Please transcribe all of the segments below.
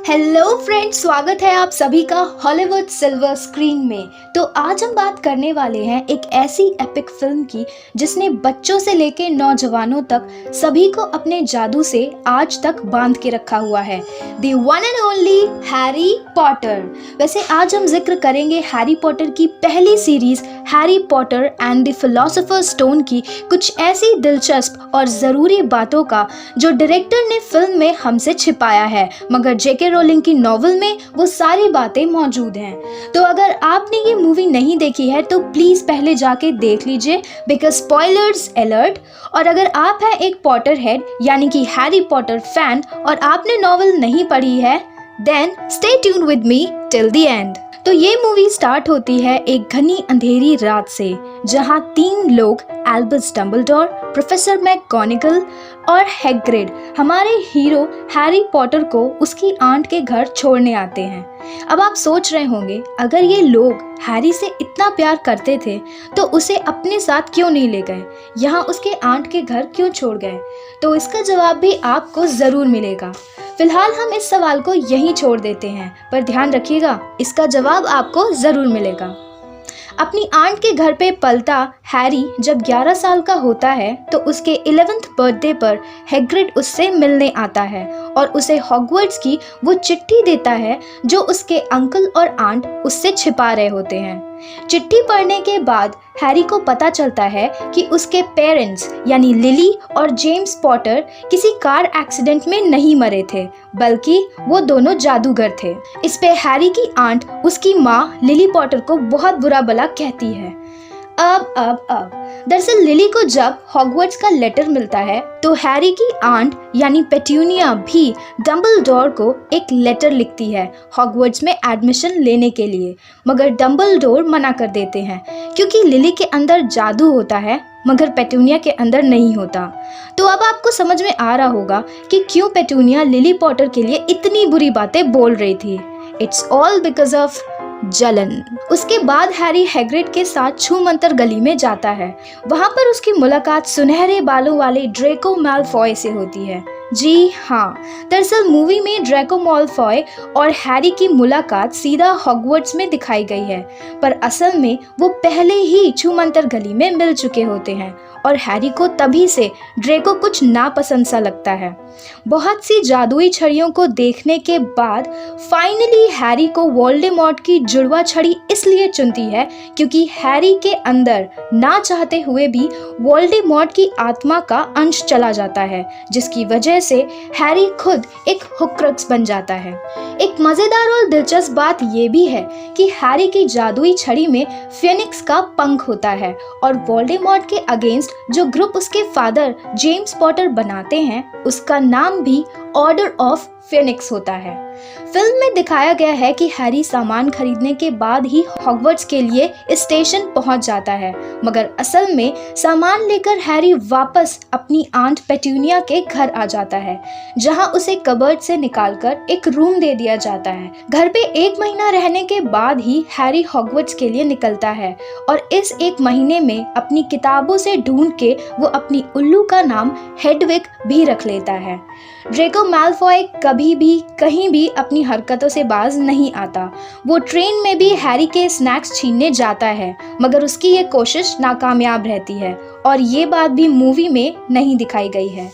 Hello friends, स्वागत है आप सभी का हॉलीवुड सिल्वर स्क्रीन में। तो आज हम बात करने वाले हैं एक ऐसी एपिक फिल्म की जिसने बच्चों से लेकर नौजवानों तक सभी को अपने जादू से आज तक बांध के रखा हुआ है, the one and only Harry Potter. वैसे आज हम जिक्र करेंगे हैरी पॉटर की पहली series Harry Potter and the Philosopher's Stone की कुछ ऐसी दिलचस्प और ज़रूरी बातों का जो डायरेक्टर ने फिल्म में हमसे छिपाया है, मगर जेके रोलिंग की नॉवल में वो सारी बातें मौजूद हैं। तो अगर आपने ये मूवी नहीं देखी है तो प्लीज़ पहले जाके देख लीजिए, बिकॉज स्पॉयलर्स अलर्ट। और अगर आप हैं एक पॉटर हेड यानी कि हैरी पॉटर फैन और आपने नॉवल नहीं पढ़ी है, then stay tune with me till the end. तो ये मूवी स्टार्ट होती है एक घनी अंधेरी रात से, जहां तीन लोग एल्बस डंबलडोर, प्रोफेसर मैकगोनागल और हैग्रिड हमारे हीरो हैरी पॉटर को उसकी आंट के घर छोड़ने आते हैं। अब आप सोच रहे होंगे, अगर ये लोग हैरी से इतना प्यार करते थे तो उसे अपने साथ क्यों नहीं ले गए, यहाँ उसके आंट के घर क्यों छोड़ गए? तो इसका जवाब भी आपको ज़रूर मिलेगा। फिलहाल हम इस सवाल को यहीं छोड़ देते हैं, पर ध्यान रखिएगा, इसका जवाब आपको ज़रूर मिलेगा। अपनी आंट के घर पे पलता हैरी जब 11 साल का होता है तो उसके 11th बर्थडे पर हैग्रिड उससे मिलने आता है और उसे हॉगवर्ट्स की वो चिट्ठी देता है जो उसके अंकल और आंट उससे छिपा रहे होते हैं। चिट्ठी पढ़ने के बाद हैरी को पता चलता है कि उसके पेरेंट्स यानी लिली और जेम्स पॉटर किसी कार एक्सीडेंट में नहीं मरे थे, बल्कि वो दोनों जादूगर थे। इस पे हैरी की आंट उसकी माँ लिली पॉटर को बहुत बुरा भला कहती है। अब दरअसल लिली को जब हॉगवर्ट्स का लेटर मिलता है तो हैरी की आंट यानी पेट्यूनिया भी डंबलडोर को एक लेटर लिखती है हॉगवर्ट्स में एडमिशन लेने के लिए, मगर डंबलडोर मना कर देते हैं क्योंकि लिली के अंदर जादू होता है मगर पेट्यूनिया के अंदर नहीं होता। तो अब आपको समझ में आ रहा होगा कि क्यों पेट्यूनिया लिली पॉटर के लिए इतनी बुरी बातें बोल रही थी। इट्स ऑल बिकॉज ऑफ जलन। उसके बाद हैरी हैग्रिड के साथ छूमंतर गली में जाता है। वहां पर उसकी मुलाकात सुनहरे बालों वाले ड्रेको मैलफॉय से होती है। जी हाँ, दरअसल मूवी में ड्रेको मैलफॉय और हैरी की मुलाकात सीधा हॉगवर्ट्स में दिखाई गई है, पर असल में वो पहले ही छूमंतर गली में मिल चुके होते हैं और हैरी को तभी से ड्रेको कुछ नापसंद सा लगता है। बहुत सी जादुई छड़ियों को देखने के बाद फाइनली हैरी को वोल्डेमॉर्ट की जुड़वा छड़ी इसलिए चुनती है क्योंकि हैरी के अंदर ना चाहते हुए भी वोल्डेमॉर्ट की आत्मा का अंश चला जाता है, जिसकी वजह से हैरी खुद एक हुक्क्रक्स बन जाता है। एक मजेदार और दिलचस्प बात यह भी है कि हैरी की जादुई छड़ी में फिनिक्स का पंख होता है और वोल्डेमॉर्ट के अगेंस्ट जो ग्रुप उसके फादर जेम्स पॉटर बनाते हैं उसका नाम भी ऑर्डर ऑफ फिनिक्स होता है। फिल्म में दिखाया गया है कि हैरी सामान खरीदने के बाद ही हॉगवर्ट्स के लिए स्टेशन पहुंच जाता है, मगर असल में सामान लेकर हैरी वापस अपनी आंट पेट्यूनिया के घर आ जाता है, जहां उसे कबर्ड से निकालकर एक रूम दे दिया जाता है। घर पे 1 महीना रहने के बाद ही हैरी हॉगवर्ट्स के लिए निकलता है और इस 1 महीने में अपनी किताबों से ढूंढ के वो अपनी उल्लू का नाम हेडविग भी रख लेता है। ड्रेको मैलफॉय कभी भी कहीं भी अपनी हरकतों से बाज नहीं आता। वो ट्रेन में भी हैरी के स्नैक्स छीनने जाता है, मगर उसकी ये कोशिश नाकामयाब रहती है और ये बात भी मूवी में नहीं दिखाई गई है।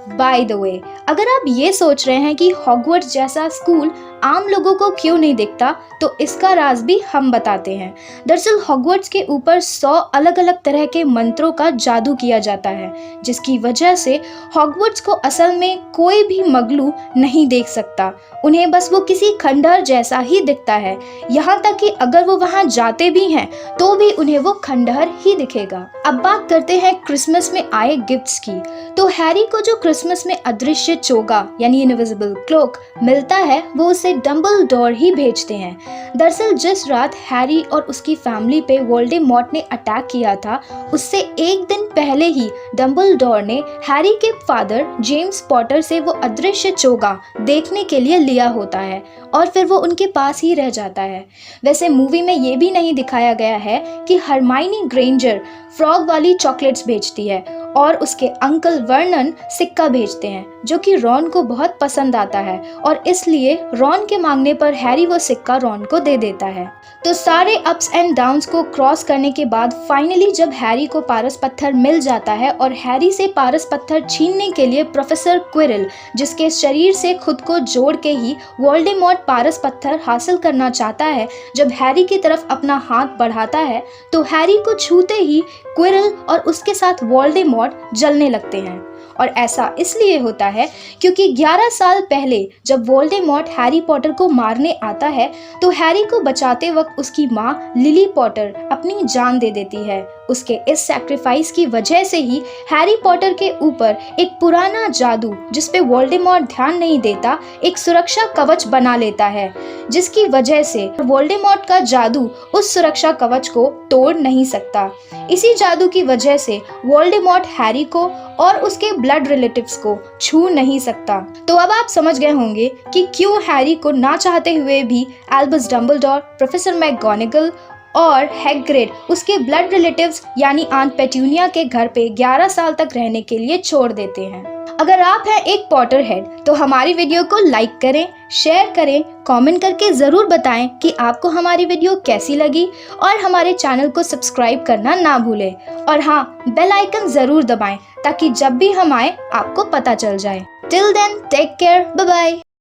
बाय द वे, अगर आप ये सोच रहे हैं कि हॉगवर्ट्स जैसा स्कूल आम लोगों को क्यों नहीं दिखता, तो इसका राज भी हम बताते हैं। दरअसल हॉगवर्ट्स के ऊपर 100 अलग अलग तरह के मंत्रों का जादू किया जाता है, जिसकी वजह से हॉगवर्ट्स को असल में कोई भी मगलू नहीं देख सकता। उन्हें बस वो किसी खंडहर जैसा ही दिखता है, यहाँ तक कि अगर वो वहाँ जाते भी हैं तो भी उन्हें वो खंडहर ही दिखेगा। अब बात करते हैं क्रिसमस में आए गिफ्ट्स की। तो हैरी को जो क्रिसमस में अदृश्य चोगा यानी इनविजिबल क्लोक मिलता है वो उसे डंबलडोर ही भेजते हैं। दरअसल जिस रात हैरी और उसकी फैमिली पे वोल्डेमॉर्ट ने अटैक किया था, उससे 1 दिन पहले ही डंबलडोर ने हैरी के फादर जेम्स पॉटर से वो अदृश्य चोगा देखने के लिए लिया होता है और फिर वो उनके पास ही रह जाता है। वैसे मूवी में ये भी नहीं दिखाया गया है कि हरमाइनी ग्रेंजर फ्रॉग वाली चॉकलेट्स भेजती है और उसके अंकल वर्नन सिक्का भेजते हैं, जो कि रॉन को बहुत पसंद आता है और इसलिए रॉन के मांगने पर हैरी वो सिक्का रॉन को दे देता है। तो सारे अप्स एंड डाउन्स को क्रॉस करने के बाद फाइनली जब हैरी को पारस पत्थर मिल जाता है और हैरी से पारस पत्थर छीनने के लिए प्रोफेसर क्विरल, जिसके शरीर से खुद को जोड़ के ही वोल्डेमॉर्ट पारस पत्थर हासिल करना चाहता है, जब हैरी की तरफ अपना हाथ बढ़ाता है तो हैरी को छूते ही क्विरल और उसके साथ वोल्डेमॉर्ट जलने लगते हैं। और ऐसा इसलिए होता है क्योंकि 11 साल पहले जब वोल्डेमॉर्ट हैरी पॉटर को मारने आता है तो हैरी को बचाते वक्त उसकी माँ लिली पॉटर अपनी जान दे देती है। उसके इस सैक्रिफाइस की वजह से ही हैरी पॉटर के ऊपर एक पुराना जादू, जिस पे वोल्डेमॉर्ट ध्यान नहीं देता, एक सुरक्षा कवच बना लेता है, जिसकी वजह से वोल्डेमॉर्ट का जादू उस सुरक्षा कवच को तोड़ नहीं सकता। इसी जादू की वजह से वोल्डेमॉर्ट हैरी को और उसके ब्लड रिलेटिव्स को छू नहीं सकता। तो अब आप समझ गए होंगे कि क्यों हैरी को ना चाहते हुए भी एल्बस डम्बलडोर, प्रोफेसर मैकगोनागल और हैग्रिड उसके ब्लड रिलेटिव्स यानी आंट पेट्यूनिया के घर पे 11 साल तक रहने के लिए छोड़ देते हैं। अगर आप हैं एक पॉटर हेड तो हमारी वीडियो को लाइक करें, शेयर करें, कमेंट करके ज़रूर बताएं कि आपको हमारी वीडियो कैसी लगी और हमारे चैनल को सब्सक्राइब करना ना भूलें। और हाँ, बेल आइकन ज़रूर दबाएं ताकि जब भी हम आए आपको पता चल जाए। Till then, take care, bye bye.